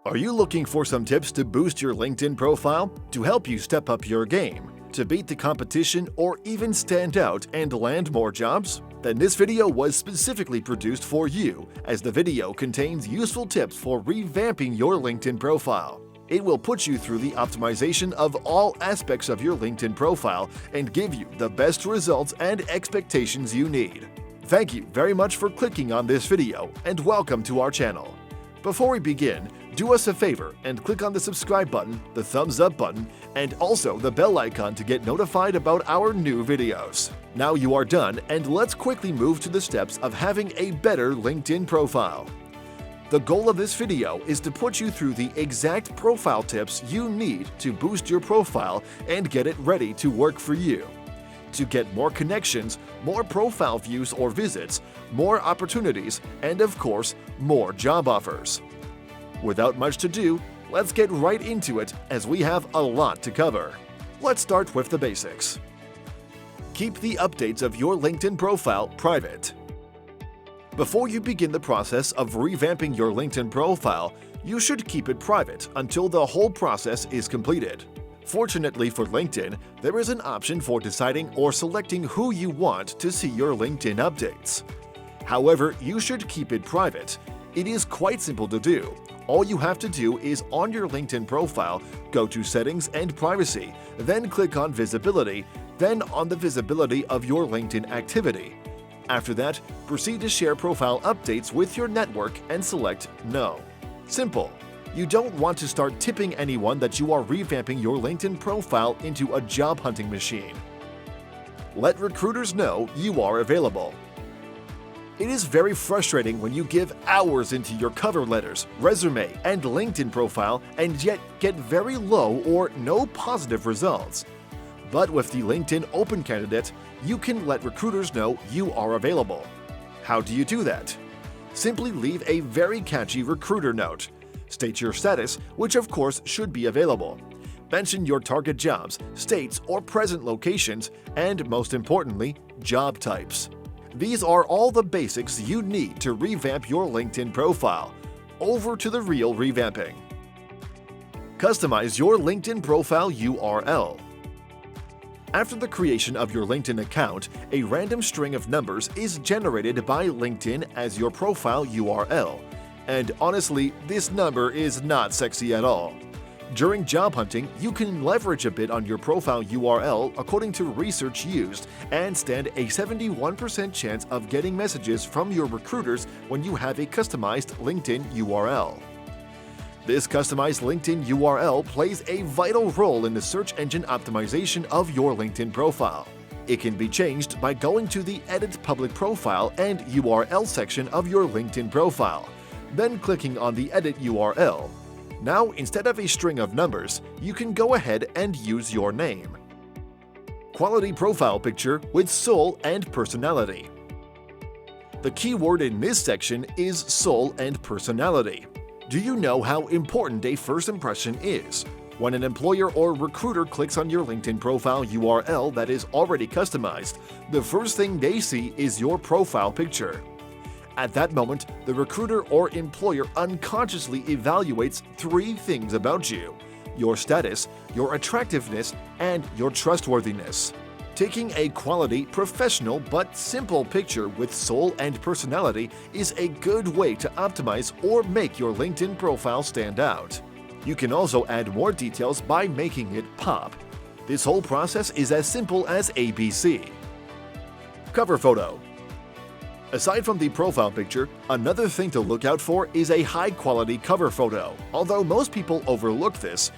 Are you looking for some tips to boost your LinkedIn profile, to help you step up your game, to beat the competition, or even stand out and land more jobs? Then this video was specifically produced for you, as the video contains useful tips for revamping your LinkedIn profile. It will put you through the optimization of all aspects of your LinkedIn profile and give you the best results and expectations you need. Thank you very much for clicking on this video, and welcome to our channel. Before we begin, do us a favor and click on the subscribe button, the thumbs up button, and also the bell icon to get notified about our new videos. Now you are done, and let's quickly move to the steps of having a better LinkedIn profile. The goal of this video is to put you through the exact profile tips you need to boost your profile and get it ready to work for you. To get more connections, more profile views or visits, more opportunities, and of course, more job offers. Without much to do, let's get right into it as we have a lot to cover. Let's start with the basics. Keep the updates of your LinkedIn profile private. Before you begin the process of revamping your LinkedIn profile, you should keep it private until the whole process is completed. Fortunately for LinkedIn, there is an option for deciding or selecting who you want to see your LinkedIn updates. However, you should keep it private. It is quite simple to do. All you have to do is on your LinkedIn profile, go to Settings and Privacy, then click on Visibility, then on the visibility of your LinkedIn activity. After that, proceed to share profile updates with your network and select No. Simple. You don't want to start tipping anyone that you are revamping your LinkedIn profile into a job hunting machine. Let recruiters know you are available. It is very frustrating when you give hours into your cover letters, resume, and LinkedIn profile and yet get very low or no positive results. But with the LinkedIn Open Candidate, you can let recruiters know you are available. How do you do that? Simply leave a very catchy recruiter note. State your status, which of course should be available. Mention your target jobs, states or present locations, and most importantly, job types. These are all the basics you need to revamp your LinkedIn profile. Over to the real revamping. Customize your LinkedIn profile URL. After the creation of your LinkedIn account, a random string of numbers is generated by LinkedIn as your profile URL. And honestly, this number is not sexy at all. During job hunting, you can leverage a bit on your profile URL according to research used and stand a 71% chance of getting messages from your recruiters when you have a customized LinkedIn URL. This customized LinkedIn URL plays a vital role in the search engine optimization of your LinkedIn profile. It can be changed by going to the Edit Public Profile and URL section of your LinkedIn profile, then clicking on the Edit URL. Now, instead of a string of numbers, you can go ahead and use your name. Quality profile picture with soul and personality. The keyword in this section is soul and personality. Do you know how important a first impression is? When an employer or recruiter clicks on your LinkedIn profile URL that is already customized, the first thing they see is your profile picture. At that moment, the recruiter or employer unconsciously evaluates three things about you: your status, your attractiveness, and your trustworthiness. Taking a quality, professional, but simple picture with soul and personality is a good way to optimize or make your LinkedIn profile stand out. You can also add more details by making it pop. This whole process is as simple as ABC. Cover photo. Aside from the profile picture, another thing to look out for is a high-quality cover photo. Although most people overlook this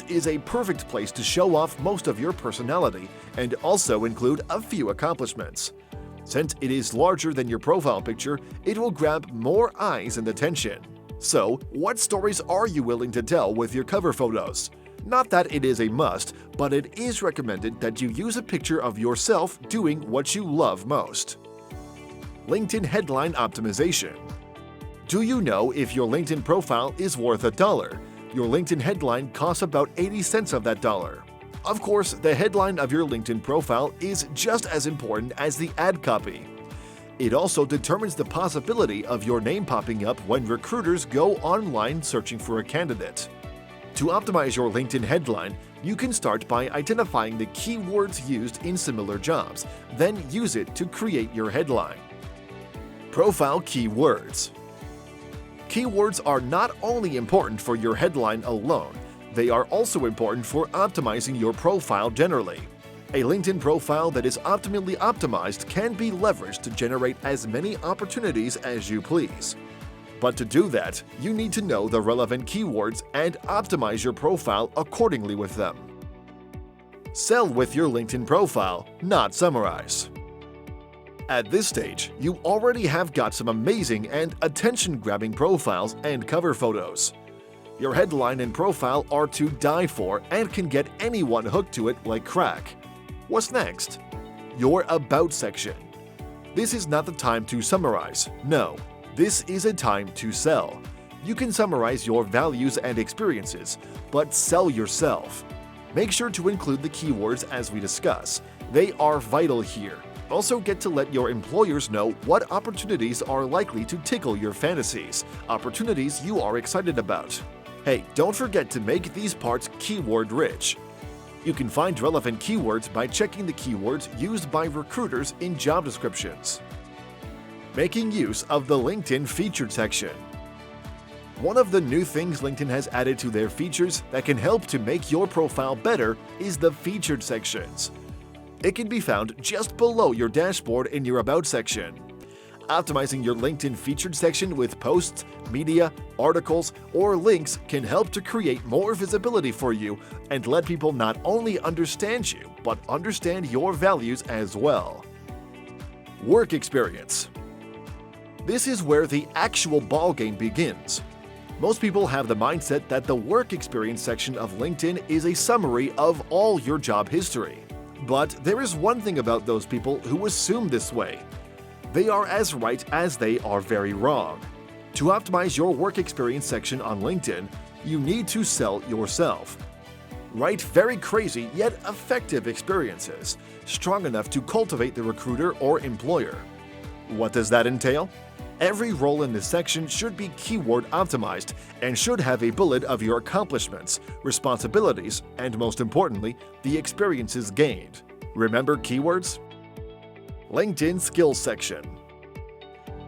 is a perfect place to show off most of your personality and also include a few accomplishments. Since it is larger than your profile picture, it will grab more eyes and attention. So, what stories are you willing to tell with your cover photos? Not that it is a must, but it is recommended that you use a picture of yourself doing what you love most. LinkedIn Headline Optimization. Do you know if your LinkedIn profile is worth $1? Your LinkedIn headline costs about 80 cents of that dollar. Of course, the headline of your LinkedIn profile is just as important as the ad copy. It also determines the possibility of your name popping up when recruiters go online searching for a candidate. To optimize your LinkedIn headline, you can start by identifying the keywords used in similar jobs, then use it to create your headline. Profile keywords. Keywords are not only important for your headline alone, they are also important for optimizing your profile generally. A LinkedIn profile that is optimally optimized can be leveraged to generate as many opportunities as you please. But to do that, you need to know the relevant keywords and optimize your profile accordingly with them. Sell with your LinkedIn profile, not summarize. At this stage, you already have got some amazing and attention-grabbing profiles and cover photos. Your headline and profile are to die for and can get anyone hooked to it like crack. What's next? Your About section. This is not the time to summarize. No, this is a time to sell. You can summarize your values and experiences, but sell yourself. Make sure to include the keywords as we discuss. They are vital here. Also get to let your employers know what opportunities are likely to tickle your fantasies, opportunities you are excited about. Hey, don't forget to make these parts keyword rich. You can find relevant keywords by checking the keywords used by recruiters in job descriptions. Making use of the LinkedIn featured section. One of the new things LinkedIn has added to their features that can help to make your profile better is the featured sections. It can be found just below your dashboard in your About section. Optimizing your LinkedIn featured section with posts, media, articles, or links can help to create more visibility for you and let people not only understand you, but understand your values as well. Work experience. This is where the actual ballgame begins. Most people have the mindset that the work experience section of LinkedIn is a summary of all your job history. But there is one thing about those people who assume this way. They are as right as they are very wrong. To optimize your work experience section on LinkedIn, you need to sell yourself. Write very crazy yet effective experiences, strong enough to cultivate the recruiter or employer. What does that entail? Every role in this section should be keyword optimized and should have a bullet of your accomplishments, responsibilities, and most importantly, the experiences gained. Remember keywords? LinkedIn Skills section.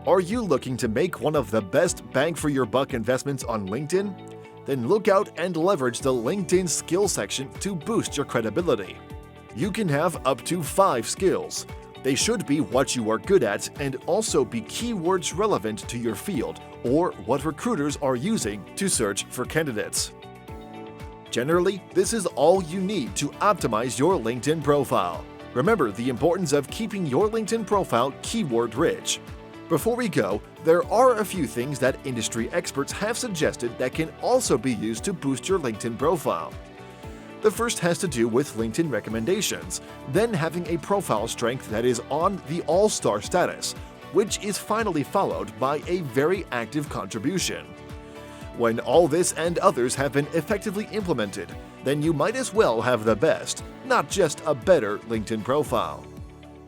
Are you looking to make one of the best bang for your buck investments on LinkedIn? Then look out and leverage the LinkedIn Skills section to boost your credibility. You can have up to 5 skills. They should be what you are good at and also be keywords relevant to your field or what recruiters are using to search for candidates. Generally, this is all you need to optimize your LinkedIn profile. Remember the importance of keeping your LinkedIn profile keyword rich. Before we go, there are a few things that industry experts have suggested that can also be used to boost your LinkedIn profile. The first has to do with LinkedIn recommendations, then having a profile strength that is on the all-star status, which is finally followed by a very active contribution. When all this and others have been effectively implemented, then you might as well have the best, not just a better LinkedIn profile.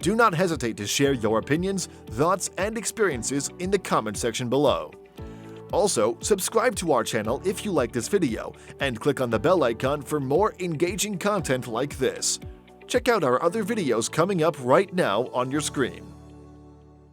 Do not hesitate to share your opinions, thoughts, and experiences in the comment section below. Also, subscribe to our channel if you like this video, and click on the bell icon for more engaging content like this. Check out our other videos coming up right now on your screen.